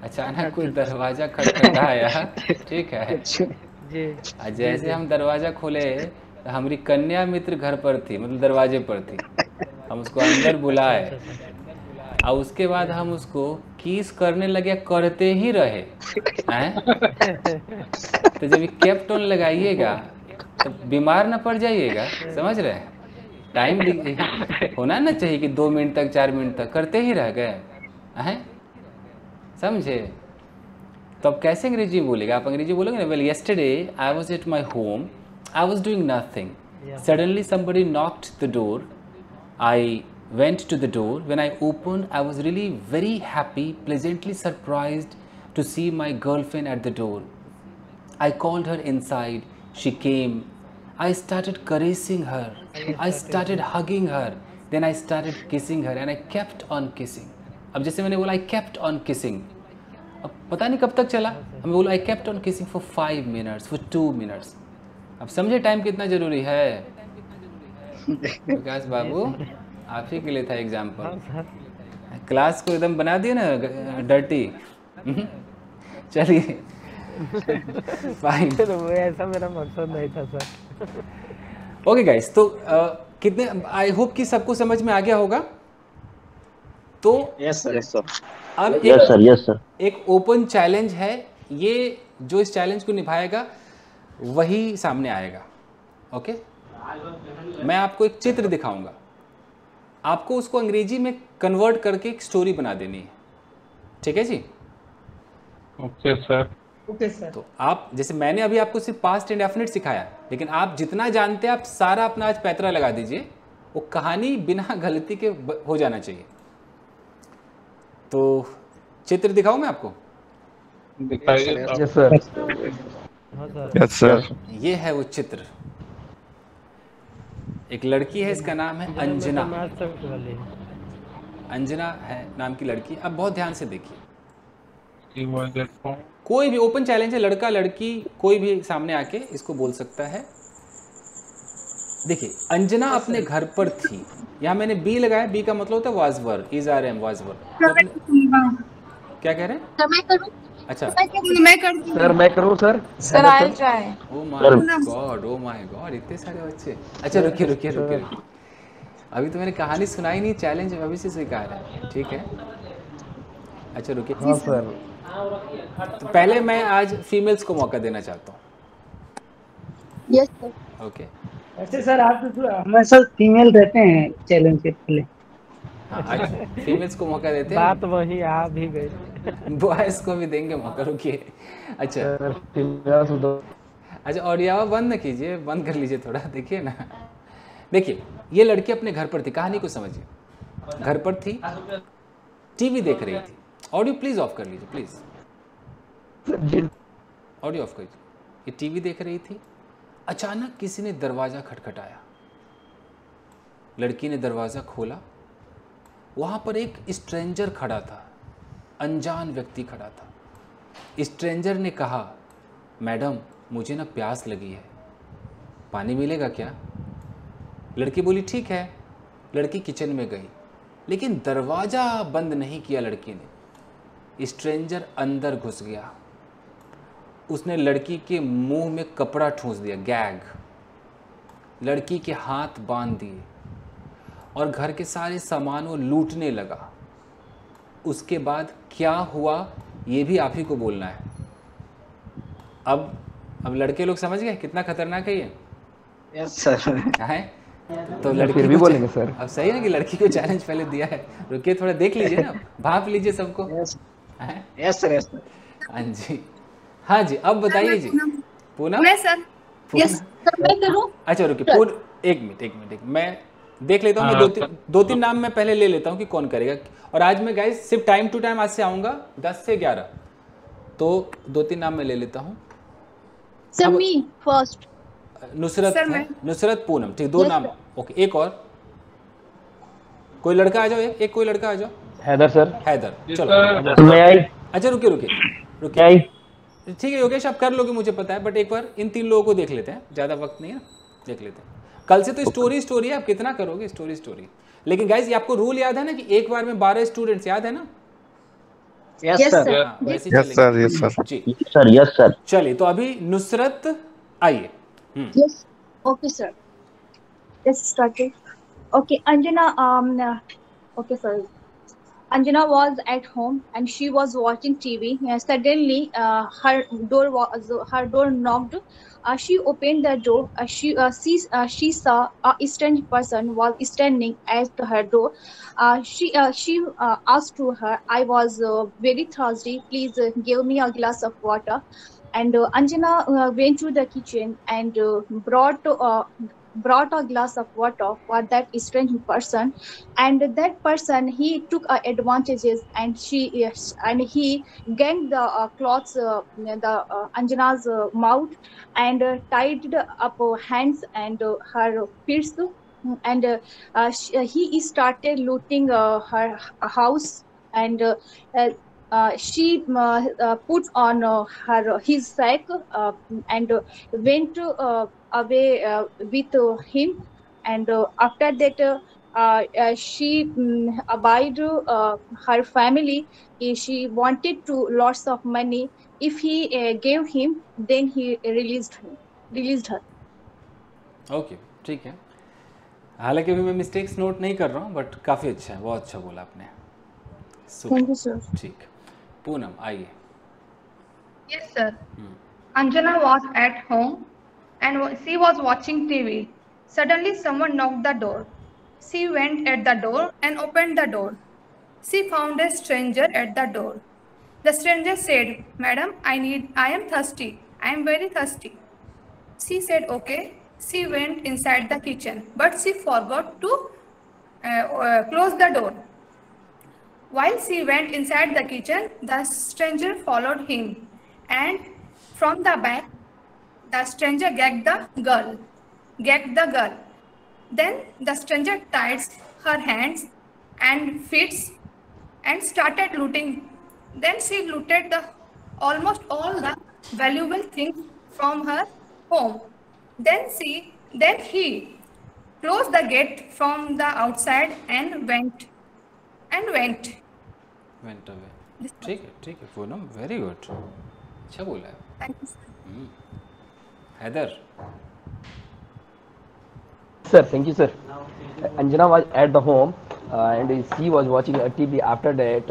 अचानक कोई दरवाजा खटखटाया, ठीक है जी। जैसे हम दरवाजा खोले तो हमारी कन्या मित्र घर पर थी, मतलब दरवाजे पर थी। हम उसको अंदर बुलाए और उसके बाद हम उसको किस करने लगे, करते ही रहे हैं। तो जब केप्ट ऑन लगाइएगा तो बीमार ना पड़ जाइएगा, समझ रहे हैं? टाइम होना ना चाहिए कि 2 मिनट तक 4 मिनट तक करते ही रह गए हैं, समझे? तो अब कैसे अंग्रेजी बोलेगा? आप अंग्रेजी बोलोगे ना, well yesterday I was at my home, I was doing nothing, suddenly somebody knocked the door, I went to the door. When I opened, I was really very happy, pleasantly surprised to see my girlfriend at the door. I called her inside. She came. I started caressing her. I started hugging her. Then I started kissing her and I kept on kissing. अब जैसे मैंने बोला I kept on kissing. अब पता नहीं कब तक चला, मैं बोला I kept on kissing for 5 minutes, for 2 minutes. अब समझे टाइम कितना जरूरी है? विकास बाबू आप ही के लिए था एग्जाम्पल। क्लास को एकदम बना दिया ना डर्टी। चलिए फाइन, ऐसा मेरा मकसद नहीं था सर। ओके गाइस, तो कितने, आई होप कि सबको समझ में आ गया होगा। तो यस सर। अब यस सर एक ओपन चैलेंज है, ये जो इस चैलेंज को निभाएगा वही सामने आएगा। ओके मैं आपको एक चित्र दिखाऊंगा, आपको उसको अंग्रेजी में कन्वर्ट करके एक स्टोरी बना देनी है, ठीक है जी? Okay sir. Okay sir. तो आप जैसे मैंने अभी आपको सिर्फ पास्ट इंडेफिनिट सिखाया, लेकिन आप जितना जानते हैं आप सारा अपना आज पैतरा लगा दीजिए, वो कहानी बिना गलती के हो जाना चाहिए। तो चित्र दिखाऊं मैं आपको? दिखाइए। Yes sir. Yes sir. ये है वो चित्र, एक लड़की है, इसका नाम है अंजना। अंजना है नाम की लड़की। अब बहुत ध्यान से देखिए, कोई भी ओपन चैलेंज है, लड़का लड़की कोई भी सामने आके इसको बोल सकता है। देखिए अंजना अपने घर पर थी, यहाँ मैंने बी लगाया, बी का मतलब होता है was were, is are am was were. क्या कह रहे हैं? अच्छा मैं करती हूँ। सर मैं करूँ sir? Sir I try. Oh my God इतने सारे बच्चे। अच्छा रुकिए, अभी तो मैंने कहानी सुनाई नहीं, चैलेंज अभी से स्वीकार है, ठीक है। अच्छा रुकिए। हाँ सर। तो पहले मैं आज फीमेल्स को मौका देना चाहता हूँ। Yes sir. ओके ऐसे सर आप तो हमेशा फीमेल रहते हैं चैलेंज के पहले। हाँ, आज फीमेल्स को मौका देते हैं, बात वही आ भी गई। बॉयज को भी देंगे मौका। रुकिए अच्छा सर females दो। अच्छा, ऑडियो बंद न कीजिए, बंद कर लीजिए थोड़ा, देखिए ना। देखिए ये लड़की अपने घर पर थी, कहानी को समझिए। घर पर थी, टीवी देख रही थी। ऑडियो प्लीज ऑफ कर लीजिए, प्लीज ऑडियो ऑफ करिए। ये टीवी देख रही थी, अचानक किसी ने दरवाजा खटखटाया। लड़की ने दरवाजा खोला, वहां पर एक स्ट्रेंजर खड़ा था, अनजान व्यक्ति खड़ा था। स्ट्रेंजर ने कहा, मैडम मुझे ना प्यास लगी है, पानी मिलेगा क्या? लड़की बोली ठीक है। लड़की किचन में गई, लेकिन दरवाज़ा बंद नहीं किया लड़की ने। स्ट्रेंजर अंदर घुस गया, उसने लड़की के मुंह में कपड़ा ठूंस दिया, गैग। लड़की के हाथ बांध दिए और घर के सारे सामान वो लूटने लगा। उसके बाद क्या हुआ ये भी आप ही को बोलना है। अब लड़के लोग समझ गए कितना खतरनाक है ये? Yes sir. है तो लड़की फिर भी बोलेंगे सर। अब सही है कि लड़की को चैलेंज पहले दिया है। रुकिए थोड़ा देख लीजिए ना, भाप लीजिए सबको। Yes sir. हाँ जी, हाँ जी, अब बताइए जी। पूनम मैं सर। यस सर मैं करूँ? अच्छा रुकिए, एक मिनट मैं देख लेता हूँ। मैं दो तीन नाम मैं पहले ले लेता हूँ कि कौन करेगा। और आज मैं गाइस सिर्फ टाइम टू टाइम आज से आऊँगा 10 से 11, तो 2-3 नाम मैं ले लेता हूँ। सर मी फर्स्ट। नुसरत है, नुसरत, पूनम, ठीक, 2 नाम। ओके, एक और कोई लड़का आ जाओ, एक कोई लड़का आ जाओ। हैदर सर। हैदर, चलो। मैं आई। अच्छा रुकिए, ठीक है योगेश आप कर लोगे मुझे पता है, बट एक बार इन 3 लोगों को देख लेते हैं, ज़्यादा वक्त नहीं है, देख लेते हैं। कल से तो स्टोरी है, आप कितना करोगे स्टोरी। लेकिन गाइस ये आपको रूल याद है ना कि एक बार में 12 स्टूडेंट्स, याद है ना? Yes sir. Yes sir. चलिए तो अभी नुसरत आइए। Yes. Okay, sir. Let's start it. Okay, Anjana. Okay, sorry. Anjana was at home and she was watching TV. Suddenly, her door knocked. She opened the door. She saw a strange person was standing at her door. She asked to her, "I was very thirsty. Please give me a glass of water." And Anjana went to the kitchen and brought a glass of water for that strange person. And that person, he took advantages and he ganked the cloths, Anjana's mouth, and tied up hands and her feet. And he started looting her house. And she put on his sack and went away with him. And after that she abide her family. She wanted to lots of money. If he gave him, then he released her. Okay, ठीक है। हालांकि अभी मैं mistakes note नहीं कर रहा हूँ, but काफ़ी अच्छा है, बहुत अच्छा बोला आपने। Thank you, sir. ठीक, पूनम आइए। Yes, sir. Anjana was at home and she was watching TV. Suddenly, someone knocked the door. She went at the door and opened the door. She found a stranger at the door. The stranger said, "Madam, I am thirsty. I am very thirsty." She said, "Okay." She went inside the kitchen, but she forgot to close the door. While she went inside the kitchen, the stranger followed him, and from the back, the stranger gagged the girl. Then the stranger tied her hands and feet and started looting. Then she looted almost all the valuable things from her home. Then he closed the gate from the outside and went away. ठीक है Poonam, very good, अच्छा बोला है। Thank you, sir. Haider. Sir, thank you, sir. Anjana was at the home and she was watching a TV. After that,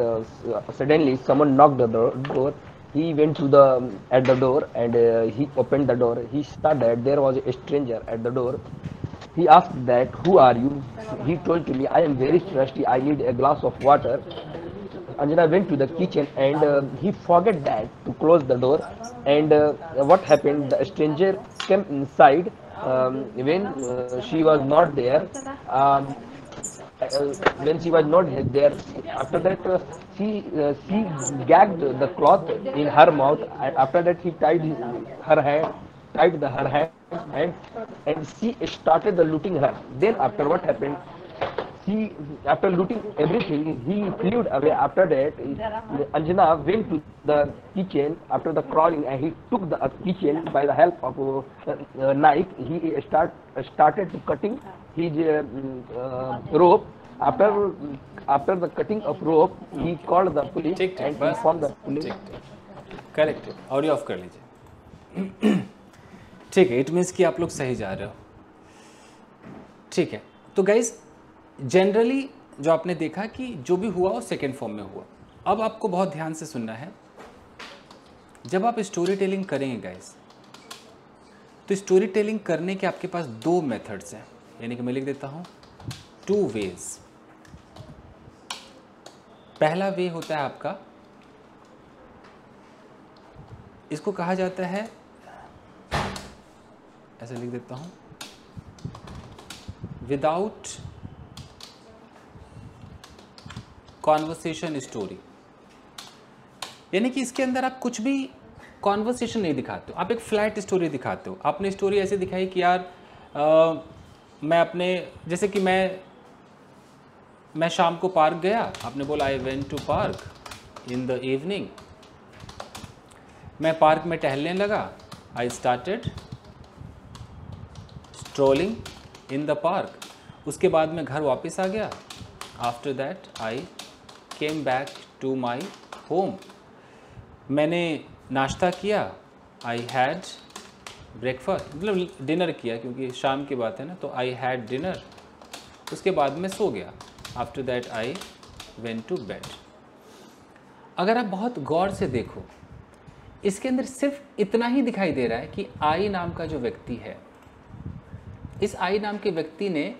suddenly someone knocked the door. He went to the at the door and he opened the door. He saw that there was a stranger at the door. He asked that, "Who are you?" He told to me, "I am very thirsty. I need a glass of water." Anjana went to the kitchen and he forgot that to close the door. And what happened? The stranger came inside when she was not there. When she was not there, after that she gagged the cloth in her mouth. And after that, he tied her hand, and she started looting her. Then after what happened? After looting everything, he flew away. After that, Anjana went to the kitchen after the crawling, and he took the kitchen by the help of a knife. He started to cutting his rope. After the cutting of rope, he called the police and informed the police. Correct है, audio of कर लीजिए। ठीक है, it means कि आप लोग सही जा रहे हो। ठीक है, तो गाइज जनरली जो आपने देखा कि जो भी हुआ वो सेकेंड फॉर्म में हुआ। अब आपको बहुत ध्यान से सुनना है। जब आप स्टोरी टेलिंग करेंगे गाइज, तो स्टोरी टेलिंग करने के आपके पास दो मेथड्स हैं, यानी कि मैं लिख देता हूँ 2 वेज। पहला वे होता है आपका, इसको कहा जाता है, ऐसे लिख देता हूं, विदाउट कॉन्वर्सेशन स्टोरी। यानी कि इसके अंदर आप कुछ भी कॉन्वर्सेशन नहीं दिखाते हो, आप एक फ्लैट स्टोरी दिखाते हो। आपने स्टोरी ऐसे दिखाई कि यार मैं अपने, जैसे कि मैं शाम को पार्क गया, आपने बोला I went to park in the evening. मैं पार्क में टहलने लगा, I started strolling in the park. उसके बाद मैं घर वापस आ गया, after that I came back to my home. मैंने नाश्ता किया, आई हैड ब्रेकफास्ट, मतलब डिनर किया, क्योंकि शाम की बात है ना, तो आई हैड डिनर। उसके बाद मैं सो गया, after that I went to bed. अगर आप बहुत गौर से देखो, इसके अंदर सिर्फ इतना ही दिखाई दे रहा है कि आई नाम का जो व्यक्ति है, इस आई नाम के व्यक्ति ने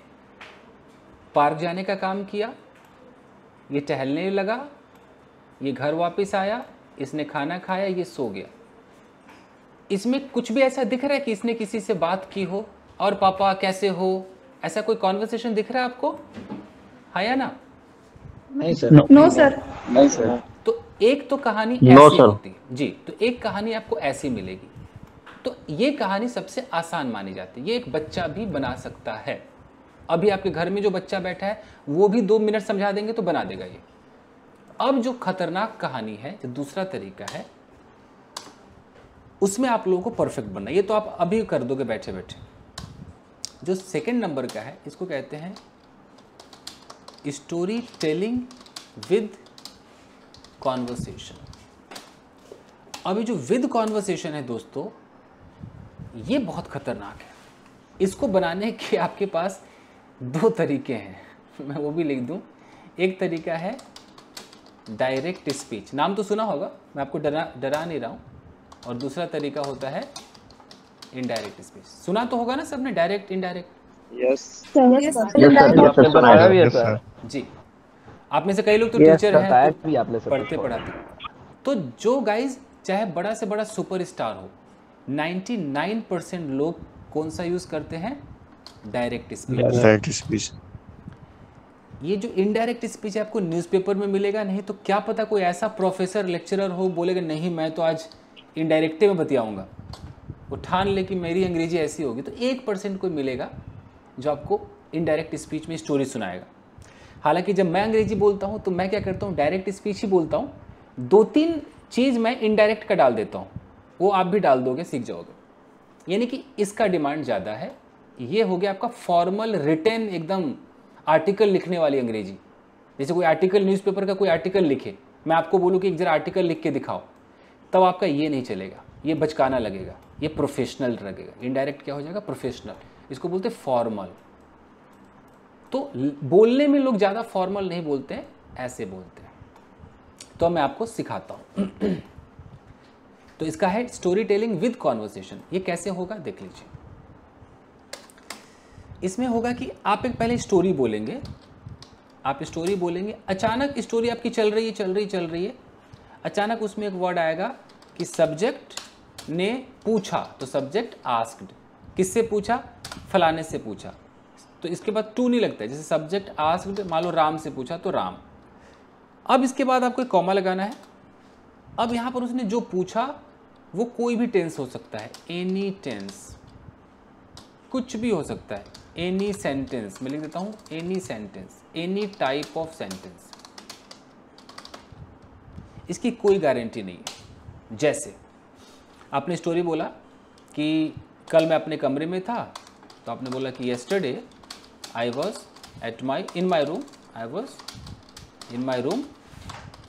पार्क जाने का काम किया, ये टहलने लगा, ये घर वापस आया, इसने खाना खाया, ये सो गया। इसमें कुछ भी ऐसा दिख रहा है कि इसने किसी से बात की हो, और पापा कैसे हो, ऐसा कोई कॉन्वर्सेशन दिख रहा है आपको? हाँ या ना? नहीं सर। No, sir. नहीं सर। तो एक तो कहानी No, ऐसी sir. होती है जी, तो एक कहानी आपको ऐसी मिलेगी। तो ये कहानी सबसे आसान मानी जाती है, ये एक बच्चा भी बना सकता है। अभी आपके घर में जो बच्चा बैठा है वो भी 2 मिनट समझा देंगे तो बना देगा ये। अब जो खतरनाक कहानी है, जो दूसरा तरीका है, उसमें आप लोगों को परफेक्ट बनना, ये तो आप अभी कर दोगे बैठे बैठे। जो सेकंड नंबर का है, इसको कहते हैं स्टोरी टेलिंग विद कॉन्वर्सेशन। अभी जो विद कॉन्वर्सेशन है दोस्तों, ये बहुत खतरनाक है। इसको बनाने के आपके पास 2 तरीके हैं, मैं वो भी लिख दूं। एक तरीका है डायरेक्ट स्पीच, नाम तो सुना होगा, मैं आपको डरा नहीं रहा हूँ। और दूसरा तरीका होता है इनडायरेक्ट स्पीच। सुना तो होगा ना सबने, डायरेक्ट इनडायरेक्ट? Yes, आपने बनाया भी है सर। जी, आप में से कई लोग तो टीचर हैं, भी आपने पढ़ते पढ़ाते। तो जो गाइज चाहे बड़ा से बड़ा सुपरस्टार हो, 99% लोग कौन सा यूज करते हैं? Direct speech. ये जो इनडायरेक्ट स्पीच आपको न्यूज़पेपर में मिलेगा नहीं, तो क्या पता कोई ऐसा प्रोफेसर लेक्चरर हो, बोलेगा नहीं मैं तो आज इनडायरेक्टे में बतियाऊंगा, वो ठान ले कि मेरी अंग्रेजी ऐसी होगी। तो 1% कोई मिलेगा जो आपको इनडायरेक्ट स्पीच में स्टोरी सुनाएगा। हालांकि जब मैं अंग्रेजी बोलता हूँ तो मैं क्या करता हूँ, डायरेक्ट स्पीच ही बोलता हूँ, 2-3 चीज़ मैं इनडायरेक्ट का डाल देता हूँ, वो आप भी डाल दोगे, सीख जाओगे। यानी कि इसका डिमांड ज़्यादा है। ये हो गया आपका फॉर्मल रिटेन, एकदम आर्टिकल लिखने वाली अंग्रेजी। जैसे कोई आर्टिकल, न्यूज़पेपर का कोई आर्टिकल लिखे मैं आपको बोलूँ कि एक जरा आर्टिकल लिख के दिखाओ, तब आपका ये नहीं चलेगा, ये बचकाना लगेगा, ये प्रोफेशनल लगेगा। इनडायरेक्ट क्या हो जाएगा? प्रोफेशनल। इसको बोलते फॉर्मल। तो बोलने में लोग ज़्यादा फॉर्मल नहीं बोलते हैं, ऐसे बोलते हैं। तो मैं आपको सिखाता हूँ। तो इसका है स्टोरी टेलिंग विद कॉन्वर्सेशन। ये कैसे होगा देख लीजिए। इसमें होगा कि आप एक पहले स्टोरी बोलेंगे, आप स्टोरी बोलेंगे, अचानक स्टोरी आपकी चल रही है, अचानक उसमें एक वर्ड आएगा कि सब्जेक्ट ने पूछा, तो सब्जेक्ट आस्क्ड। किससे पूछा? फलाने से पूछा। तो इसके बाद टू नहीं लगता है, जैसे सब्जेक्ट आस्क्ड, मान लो राम से पूछा तो राम। अब इसके बाद आपको एक कॉमा लगाना है। अब यहाँ पर उसने जो पूछा वो कोई भी टेंस हो सकता है, एनी टेंस, कुछ भी हो सकता है, एनी सेंटेंस। मैं लिख देता हूँ any sentence, any type of sentence. इसकी कोई गारंटी नहीं है। जैसे आपने स्टोरी बोला कि कल मैं अपने कमरे में था, तो आपने बोला कि yesterday I was in my room.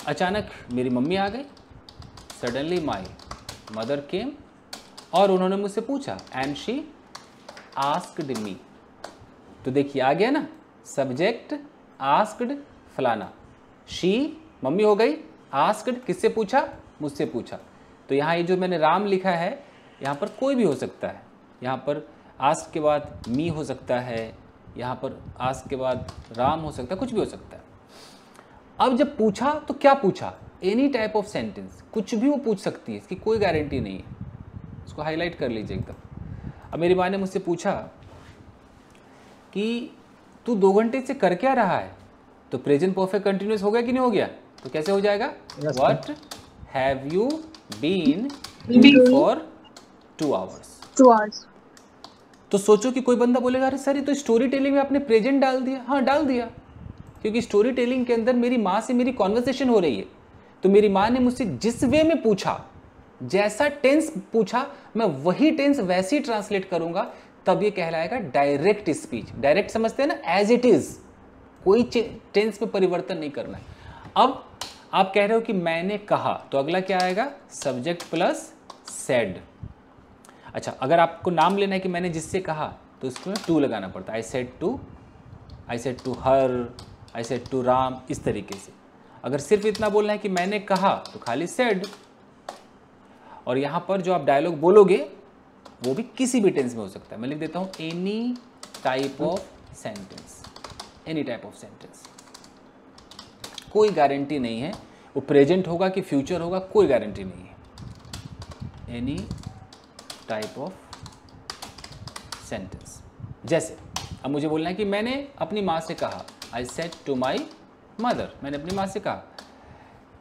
अचानक मेरी मम्मी आ गई, सडनली माई मदर केम, और उन्होंने मुझसे पूछा, एंड शी आस्क्ड मी। तो देखिए आ गया ना, सब्जेक्ट आस्क्ड फलाना, शी मम्मी हो गई, आस्क्ड किससे पूछा? मुझसे पूछा। तो यहाँ ये जो मैंने राम लिखा है, यहाँ पर कोई भी हो सकता है। यहाँ पर आस्क के बाद मी हो सकता है, यहाँ पर आस्क के बाद राम हो सकता है, कुछ भी हो सकता है। अब जब पूछा तो क्या पूछा? एनी टाइप ऑफ सेंटेंस, कुछ भी वो पूछ सकती है, इसकी कोई गारंटी नहीं है। इसको हाईलाइट कर लीजिए एकदम। अब मेरी माँ ने मुझसे पूछा कि तू 2 घंटे से कर क्या रहा है? तो प्रेजेंट परफेक्ट कंटिन्यूअस हो गया कि नहीं हो गया? तो कैसे हो जाएगा? What have you been for 2 hours. तो सोचो कि कोई बंदा बोलेगा, अरे सर ये तो स्टोरी टेलिंग में आपने प्रेजेंट डाल दिया। हाँ डाल दिया, क्योंकि स्टोरी टेलिंग के अंदर मेरी माँ से मेरी कॉन्वर्सेशन हो रही है। तो मेरी माँ ने मुझसे जिस वे में पूछा, जैसा टेंस पूछा, मैं वही टेंस वैसे ही ट्रांसलेट करूंगा, तब ये कहलाएगा डायरेक्ट स्पीच। डायरेक्ट समझते हैं ना, एज इट इज, कोई टेंस में परिवर्तन नहीं करना है। अब आप कह रहे हो कि मैंने कहा, तो अगला क्या आएगा? Subject plus said. अच्छा, अगर आपको नाम लेना है कि मैंने जिससे कहा, तो इसको टू लगाना पड़ता है। I said to her, I said to Ram, इस तरीके से। अगर सिर्फ इतना बोलना है कि मैंने कहा, तो खाली सेड। और यहाँ पर जो आप डायलॉग बोलोगे वो भी किसी भी टेंस में हो सकता है। मैं लिख देता हूँ any type of sentence, any type of sentence. कोई गारंटी नहीं है वो प्रेजेंट होगा कि फ्यूचर होगा, कोई गारंटी नहीं है। Any type of sentence. जैसे अब मुझे बोलना है कि मैंने अपनी माँ से कहा, I said to my mother, मैंने अपनी माँ से कहा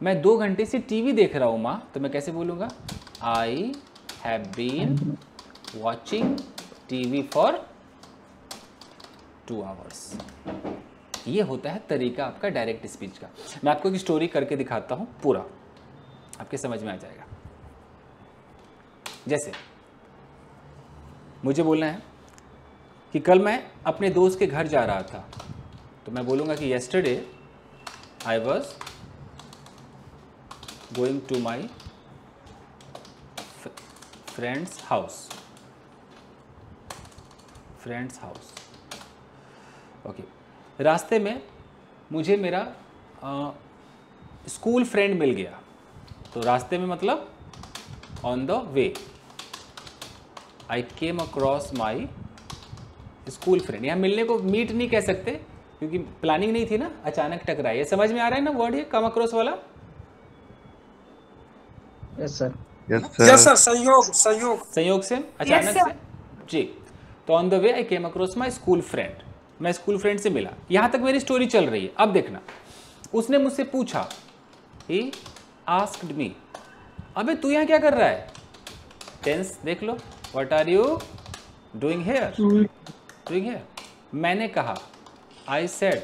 मैं 2 घंटे से टीवी देख रहा हूँ माँ, तो मैं कैसे बोलूँगा? I have been watching TV for 2 hours. ये होता है तरीका आपका डायरेक्ट स्पीच का। मैं आपको एक स्टोरी करके दिखाता हूँ, पूरा आपके समझ में आ जाएगा। जैसे मुझे बोलना है कि कल मैं अपने दोस्त के घर जा रहा था, तो मैं बोलूँगा कि yesterday I was going to my friend's house. Okay, रास्ते में मुझे मेरा स्कूल फ्रेंड मिल गया। तो रास्ते में मतलब on the way, I came across my school friend. यहाँ मिलने को मीट नहीं कह सकते क्योंकि प्लानिंग नहीं थी ना, अचानक टकराई। ये समझ में आ रहा है ना वर्ड, ये कम अक्रॉस वाला? Yes sir. यस सर, संयोग से अचानक Yes, से जी। तो on the way I came across my school friend, मैं स्कूल फ्रेंड से मिला। यहाँ तक मेरी स्टोरी चल रही है। अब देखना, उसने मुझसे पूछा, ही आस्क्ड मी। अबे तू यहाँ क्या कर रहा है? टेंस देख लो, what are you doing here? मैंने कहा, आई सेड,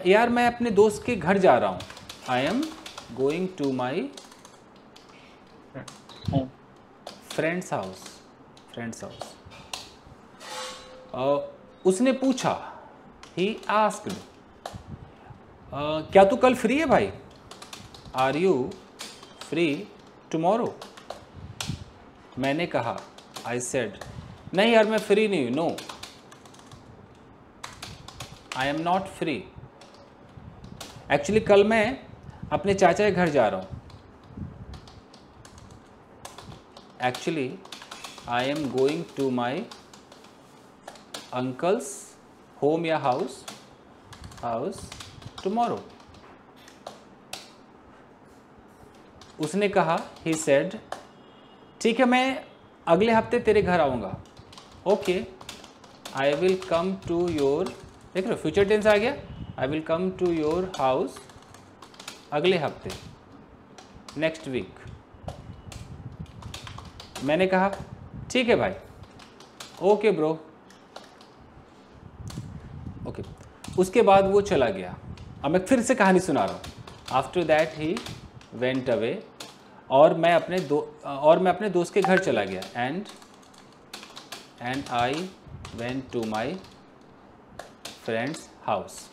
यार मैं अपने दोस्त के घर जा रहा हूँ, I am going to my friend's house. उसने पूछा, ही आस्क्ड, क्या तू कल फ्री है भाई? Are you free tomorrow? मैंने कहा, आई सेड, नहीं यार मैं फ्री नहीं हूँ, no I am not free. Actually कल मैं अपने चाचा के घर जा रहा हूँ। Actually I am going to my uncle's home या हाउस टुमारो। उसने कहा, ही सेड, ठीक है मैं अगले हफ्ते तेरे घर आऊँगा। Okay, I will come to your, देख लो फ्यूचर टेंस आ गया, I will come to your house अगले हफ्ते, नेक्स्ट वीक। मैंने कहा ठीक है भाई, ओके ब्रो, ओके। उसके बाद वो चला गया। अब मैं फिर से कहानी सुना रहा हूँ। After that he went away, और मैं अपने दोस्त के घर चला गया। And I went to my friend's house.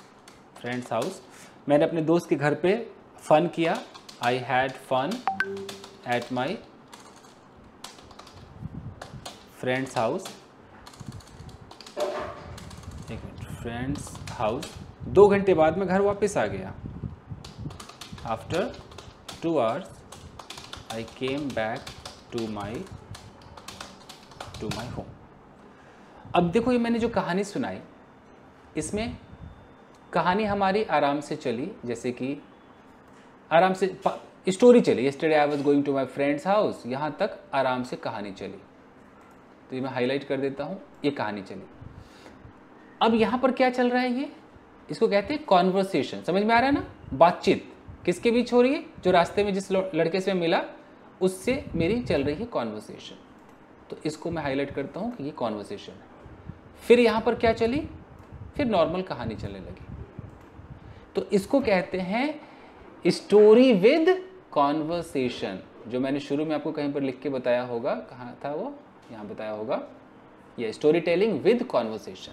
मैंने अपने दोस्त के घर पे फन किया। I had fun at my friend's house. एक मिनट, फ्रेंड्स हाउस। 2 घंटे बाद मैं घर वापस आ गया। आफ्टर 2 hours I came back to my home। अब देखो, ये मैंने जो कहानी सुनाई, इसमें कहानी हमारी आराम से चली, जैसे कि आराम से स्टोरी चली। Yesterday I was going to my friend's house, यहाँ तक आराम से कहानी चली। तो ये मैं हाईलाइट कर देता हूँ, ये कहानी चली। अब यहाँ पर क्या चल रहा है, ये इसको कहते हैं कॉन्वर्सेशन। समझ में आ रहा है ना? बातचीत किसके बीच हो रही है? जो रास्ते में जिस लड़के से मिला उससे मेरी चल रही है कॉन्वर्सेशन। तो इसको मैं हाईलाइट करता हूँ कि ये कॉन्वर्सेशन है। फिर यहाँ पर क्या चली? फिर नॉर्मल कहानी चलने लगी। तो इसको कहते हैं स्टोरी विद कॉन्वर्सेशन, जो मैंने शुरू में आपको कहीं पर लिख के बताया होगा। कहाँ था वो? यहाँ बताया होगा, ये स्टोरी टेलिंग विद कॉन्वर्सेशन।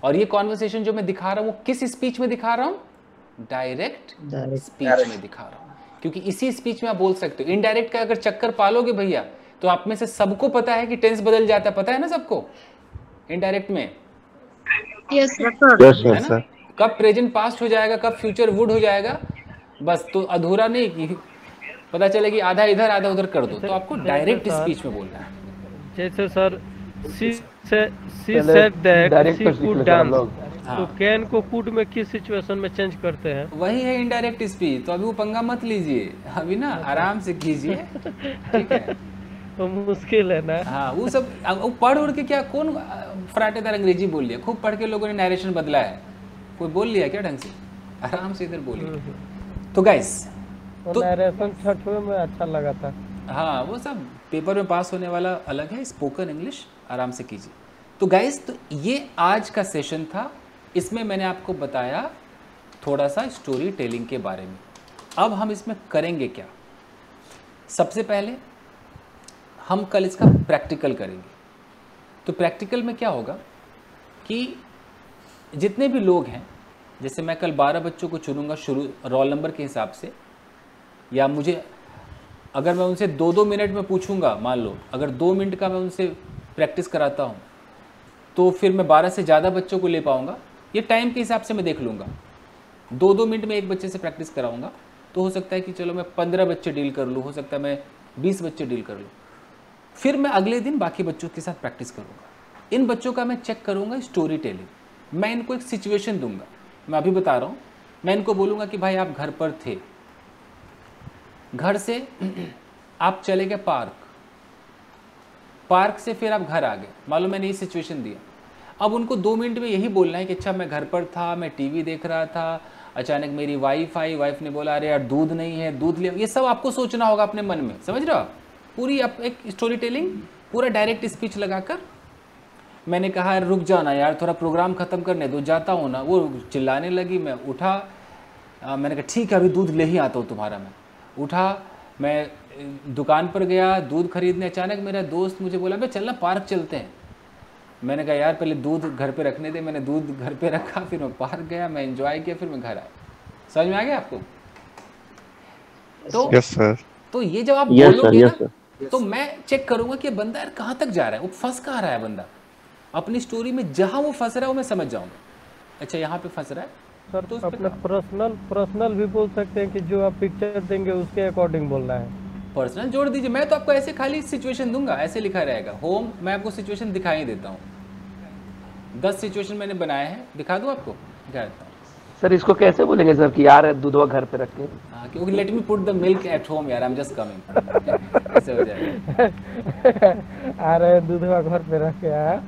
और ये कॉन्वर्सेशन जो मैं दिखा रहा हूँ वो किस स्पीच में दिखा रहा हूँ? डायरेक्ट स्पीच में दिखा रहा हूँ, क्योंकि इसी स्पीच में आप बोल सकते हो। इनडायरेक्ट का अगर चक्कर पालोगे भैया, तो आप में से सबको पता है कि टेंस बदल जाता है, पता है ना सबको? इनडायरेक्ट में यस सर। कब प्रेजेंट पास्ट हो जाएगा, कब फ्यूचर वुड हो जाएगा, बस। तो अधूरा नहीं कि पता चले कि आधा इधर आधा उधर कर दो। तो आपको डायरेक्ट स्पीच में बोलना है। जैसे sir she said that she could dance, तो कैन को कुड में किस सिचुएशन में चेंज करते हैं? वही है इनडायरेक्ट स्पीच। तो अभी वो पंगा मत लीजिए, अभी ना आराम से कीजिए, ठीक है? तो मुश्किल है ना। हाँ, वो सब वो पढ़ उड़ के क्या, कौन फराटेदार अंग्रेजी बोल लिया? खूब पढ़ के लोगों ने नरेशन बदला है, कोई बोल लिया क्या ढंग से? आराम से इधर बोलिए। तो गाइस, तो नरेशन 6वें में अच्छा लगा था। हाँ, वो सब पेपर में पास होने वाला अलग है, स्पोकन इंग्लिश आराम से कीजिए। तो गाइस, तो ये आज का सेशन था। इसमें मैंने आपको बताया थोड़ा सा स्टोरी टेलिंग के बारे में। अब हम इसमें करेंगे क्या? सबसे पहले हम कल इसका प्रैक्टिकल करेंगे। तो प्रैक्टिकल में क्या होगा कि जितने भी लोग हैं, जैसे मैं कल 12 बच्चों को चुनूंगा शुरू रोल नंबर के हिसाब से, या मुझे अगर मैं उनसे 2-2 मिनट में पूछूंगा, मान लो अगर 2 मिनट का मैं उनसे प्रैक्टिस कराता हूँ, तो फिर मैं 12 से ज़्यादा बच्चों को ले पाऊँगा। ये टाइम के हिसाब से मैं देख लूँगा। 2-2 मिनट में एक बच्चे से प्रैक्टिस कराऊँगा, तो हो सकता है कि चलो मैं 15 बच्चे डील कर लूँ, हो सकता है मैं 20 बच्चे डील कर लूँ। फिर मैं अगले दिन बाकी बच्चों के साथ प्रैक्टिस करूँगा। इन बच्चों का मैं चेक करूँगा स्टोरी टेलिंग। मैं इनको एक सिचुएशन दूंगा, मैं अभी बता रहा हूँ। मैं इनको बोलूँगा कि भाई आप घर पर थे, घर से आप चले गए पार्क से फिर आप घर आ गए। मालूम मैंने ये सिचुएशन दिया। अब उनको 2 मिनट में यही बोलना है कि अच्छा मैं घर पर था, मैं टीवी देख रहा था, अचानक मेरी वाइफ ने बोला अरे यार दूध नहीं है, दूध ले। ये सब आपको सोचना होगा अपने मन में, समझ रहे हो? पूरी आप एक स्टोरी टेलिंग, पूरा डायरेक्ट स्पीच लगाकर। मैंने कहा रुक जाओ ना यार, थोड़ा प्रोग्राम ख़त्म करने दो, जाता हूँ ना। वो चिल्लाने लगी, मैं उठा, मैंने कहा ठीक है अभी दूध ले ही आता हूँ तुम्हारा। मैं उठा, मैं दुकान पर गया दूध खरीदने। अचानक मेरा दोस्त मुझे बोला भाई चलना पार्क चलते हैं। मैंने कहा यार पहले दूध घर पे रखने दे। मैंने दूध घर पे रखा, फिर मैं पार्क गया, मैं एंजॉय किया, फिर मैं घर आया। समझ में आ गया आपको? तो यस सर। तो ये जब आप Yes, sir. बोलोगे Yes, ना, sir. तो मैं चेक करूंगा कि बंदा यार कहाँ तक जा रहा है, वो फंस कहाँ रहा है बंदा अपनी स्टोरी में, जहां वो फंस रहा है वो मैं समझ जाऊंगा, अच्छा यहाँ पे फंस रहा है सर तो उस अपना पर्सनल भी बोल सकते हैं कि जो आप पिक्चर देंगे उसके अकॉर्डिंग बोलना है। पर्सनल जोड़ दीजिए, मैं तो आपको ऐसे खाली सिचुएशन दूंगा, ऐसे लिखा रहेगा होम, मैं आपको सिचुएशन दिखा ही देता हूँ, 10 सिचुएशन मैंने बनाए हैं, दिखा दूँ आपको, दिखा देता हूँ। सर इसको कैसे बोलेंगे सर कि यार दूधवा घर पे रख के? हाँ, क्योंकि let me put the milk at home यार, आई एम जस्ट कमिंग, ऐसे हो जाएगा। अरे दूधवा घर पे रख के आया।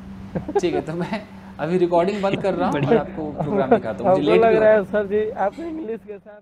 ठीक है, तो मैं अभी रिकॉर्डिंग बंद कर रहा हूँ और आपको प्रोग्राम दिखाता हूँ, मुझे हमको लेट लग भी हो रहा रहा है सर जी आप इंग्लिश के साथ